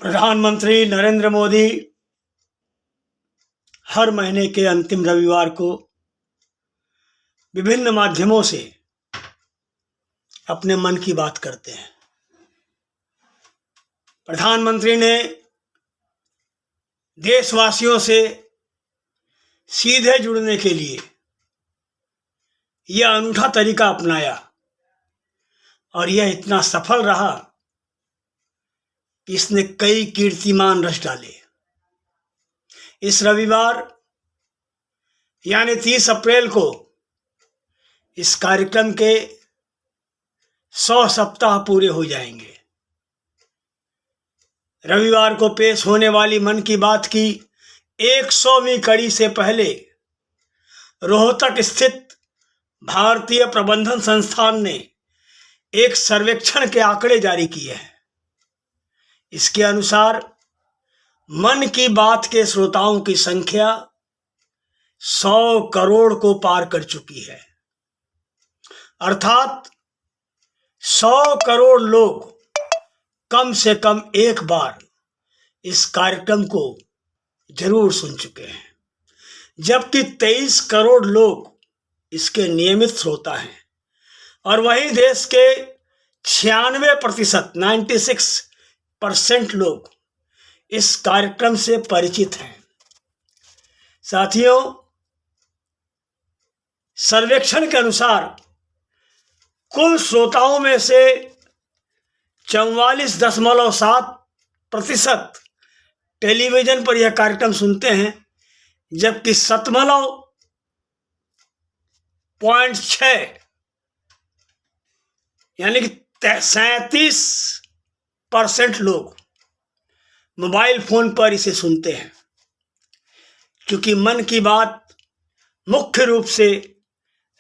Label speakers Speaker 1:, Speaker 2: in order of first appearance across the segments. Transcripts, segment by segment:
Speaker 1: प्रधानमंत्री नरेंद्र मोदी हर महीने के अंतिम रविवार को विभिन्न माध्यमों से अपने मन की बात करते हैं। प्रधानमंत्री ने देशवासियों से सीधे जुड़ने के लिए यह अनूठा तरीका अपनाया और यह इतना सफल रहा कि इसने कई कीर्तिमान रच डाले। इस रविवार यानी 30 अप्रैल को इस कार्यक्रम के 100 सप्ताह पूरे हो जाएंगे। रविवार को पेश होने वाली मन की बात की 100वीं कड़ी से पहले रोहतक स्थित भारतीय प्रबंधन संस्थान ने एक सर्वेक्षण के आंकड़े जारी किए हैं। इसके अनुसार मन की बात के श्रोताओं की संख्या 100 करोड़ को पार कर चुकी है, अर्थात 100 करोड़ लोग कम से कम एक बार इस कार्यक्रम को जरूर सुन चुके हैं, जबकि 23 करोड़ लोग इसके नियमित श्रोता हैं और वहीं देश के 96% लोग इस कार्यक्रम से परिचित हैं। साथियों, सर्वेक्षण के अनुसार कुल श्रोताओं में से 44.7% टेलीविजन पर यह कार्यक्रम सुनते हैं, जबकि 7.6 यानी कि 37% लोग मोबाइल फोन पर इसे सुनते हैं। क्योंकि मन की बात मुख्य रूप से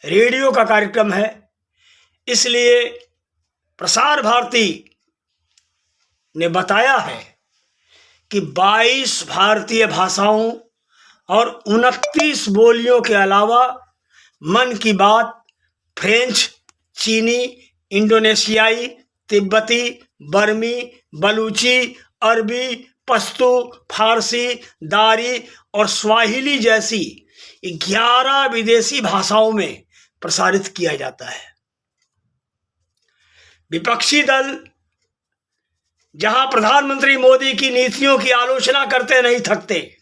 Speaker 1: रेडियो का कार्यक्रम है, इसलिए प्रसार भारती ने बताया है कि 22 भारतीय भाषाओं और 29 बोलियों के अलावा मन की बात फ्रेंच, चीनी, इंडोनेशियाई, तिब्बती, बर्मी, बलूची, अरबी, पश्तो, फारसी, दारी और स्वाहिली जैसी 11 विदेशी भाषाओं में प्रसारित किया जाता है। विपक्षी दल जहां प्रधानमंत्री मोदी की नीतियों की आलोचना करते नहीं थकते,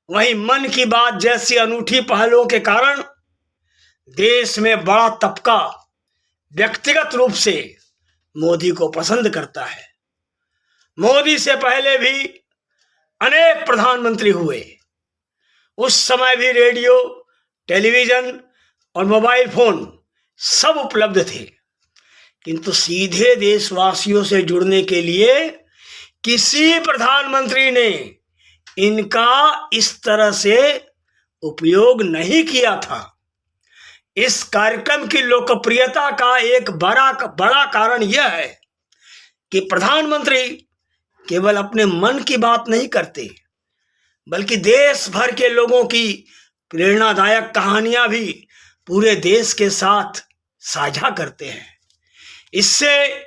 Speaker 1: वहीं मन की बात जैसी अनूठी पहलों के कारण देश में बड़ा तबका व्यक्तिगत रूप से मोदी को पसंद करता है। मोदी से पहले भी अनेक प्रधानमंत्री हुए, उस समय भी रेडियो, टेलीविजन और मोबाइल फोन सब उपलब्ध थे, किंतु सीधे देशवासियों से जुड़ने के लिए किसी प्रधानमंत्री ने इनका इस तरह से उपयोग नहीं किया था। इस कार्यक्रम की लोकप्रियता का एक बड़ा कारण यह है कि प्रधानमंत्री केवल अपने मन की बात नहीं करते, बल्कि देश भर के लोगों की प्रेरणादायक कहानियां भी पूरे देश के साथ साझा करते हैं। इससे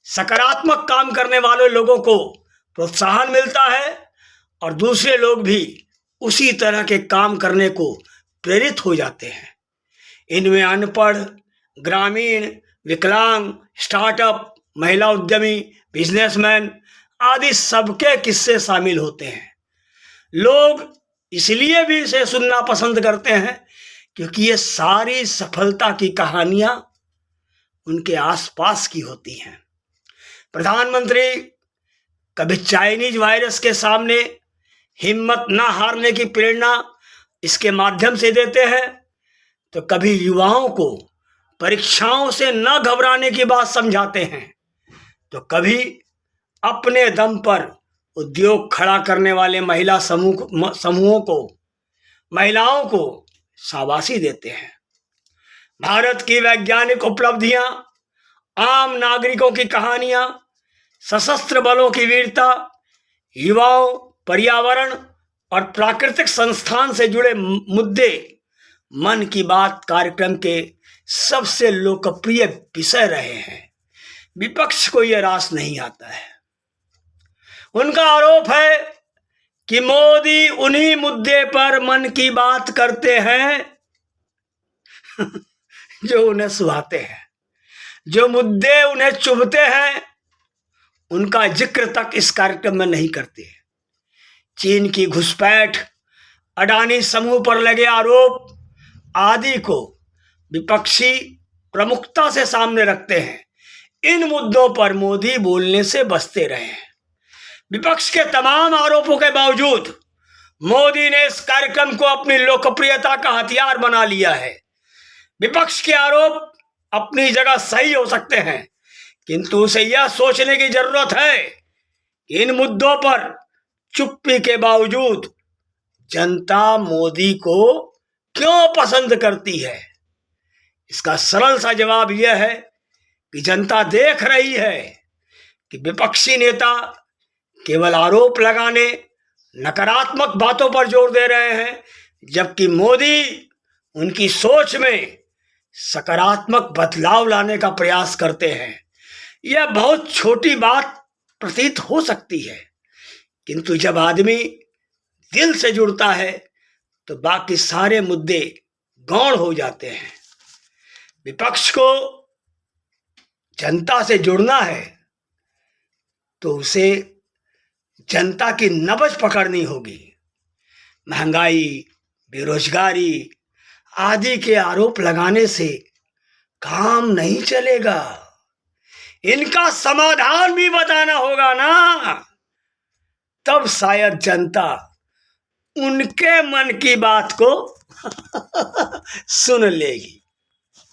Speaker 1: सकारात्मक काम करने वाले लोगों को प्रोत्साहन मिलता है और दूसरे लोग भी उसी तरह के काम करने को प्रेरित हो जाते हैं। इनमें अनपढ़, ग्रामीण, विकलांग, स्टार्टअप, महिला उद्यमी, बिजनेसमैन आदि सबके किस्से शामिल होते हैं। लोग इसलिए भी इसे सुनना पसंद करते हैं क्योंकि ये सारी सफलता की कहानियां उनके आसपास की होती हैं। प्रधानमंत्री कभी चाइनीज वायरस के सामने हिम्मत न हारने की प्रेरणा इसके माध्यम से देते हैं, तो कभी युवाओं को परीक्षाओं से न घबराने की बात समझाते हैं, तो कभी अपने दम पर उद्योग खड़ा करने वाले समूहों को, महिलाओं को शाबाशी देते हैं। भारत की वैज्ञानिक उपलब्धियां, आम नागरिकों की कहानियां, सशस्त्र बलों की वीरता, युवाओं, पर्यावरण और प्राकृतिक संस्थान से जुड़े मुद्दे मन की बात कार्यक्रम के सबसे लोकप्रिय विषय रहे हैं। विपक्ष को यह रास नहीं आता है। उनका आरोप है कि मोदी उन्हीं मुद्दे पर मन की बात करते हैं जो उन्हें सुहाते हैं, जो मुद्दे उन्हें चुभते हैं उनका जिक्र तक इस कार्यक्रम में नहीं करते। चीन की घुसपैठ, अडानी समूह पर लगे आरोप आदि को विपक्षी प्रमुखता से सामने रखते हैं। इन मुद्दों पर मोदी बोलने से बचते रहे हैं। विपक्ष के तमाम आरोपों के बावजूद मोदी ने इस कार्यक्रम को अपनी लोकप्रियता का हथियार बना लिया है। विपक्ष के आरोप अपनी जगह सही हो सकते हैं, किंतु उसे यह सोचने की जरूरत है कि इन मुद्दों पर चुप्पी के बावजूद जनता मोदी को क्यों पसंद करती है। इसका सरल सा जवाब यह है कि जनता देख रही है कि विपक्षी नेता केवल आरोप लगाने, नकारात्मक बातों पर जोर दे रहे हैं, जबकि मोदी उनकी सोच में सकारात्मक बदलाव लाने का प्रयास करते हैं। यह बहुत छोटी बात प्रतीत हो सकती है, किंतु जब आदमी दिल से जुड़ता है तो बाकी सारे मुद्दे गौण हो जाते हैं। विपक्ष को जनता से जुड़ना है तो उसे जनता की नब्ज पकड़नी होगी। महंगाई, बेरोजगारी आदि के आरोप लगाने से काम नहीं चलेगा। इनका समाधान भी बताना होगा ना, तब शायद जनता उनके मन की बात को सुन लेगी।